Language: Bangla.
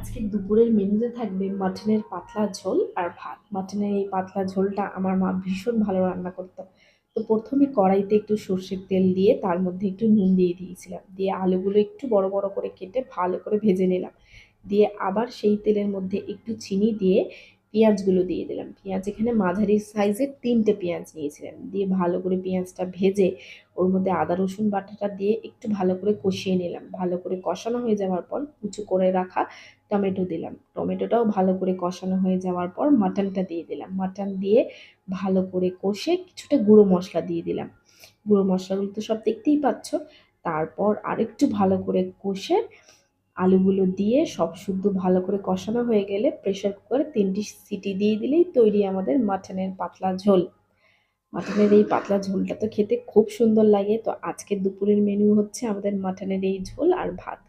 আজকে দুপুরের মেনুতে থাকবে মাটনের পাতলা ঝোল আর ভাত। মাটনের এই পাতলা ঝোলটা আমার মা ভীষণ ভালো রান্না করতো। তো প্রথমে কড়াইতে একটু সর্ষের তেল দিয়ে তার মধ্যে একটু নুন দিয়ে দিয়েছিলাম, দিয়ে আলুগুলো একটু বড় বড় করে কেটে ভালো করে ভেজে নিলাম। দিয়ে আবার সেই তেলের মধ্যে একটু চিনি দিয়ে পেঁয়াজগুলো দিয়ে দিলাম। পেঁয়াজ এখানে মাঝারি সাইজের ৩টে পেঁয়াজ নিয়েছিলাম, দিয়ে ভালো করে পেঁয়াজটা ভেজে ওর মধ্যে আদা রসুন বাটাটা দিয়ে একটু ভালো করে কষিয়ে নিলাম। ভালো করে কষানো হয়ে যাওয়ার পর কুচো করে রাখা টমেটো দিলাম। টমেটোটাও ভালো করে কষানো হয়ে যাওয়ার পর মাটনটা দিয়ে দিলাম। মাটন দিয়ে ভালো করে কষে কিছুটা গুঁড়ো মশলা দিয়ে দিলাম। গুঁড়ো মশলাগুলো তো সব দেখতেই পাচ্ছ। তারপর আরেকটু ভালো করে কষে আলুগুলো দিয়ে সব শুদ্ধ ভালো করে কষানো হয়ে গেলে প্রেসার কুকারে ৩টি সিটি দিয়ে দিলেই তৈরি আমাদের মাটনের পাতলা ঝোল। মাটনের এই পাতলা ঝোলটা তো খেতে খুব সুন্দর লাগে। তো আজকের দুপুরের মেনু হচ্ছে আমাদের মাটনের এই ঝোল আর ভাত।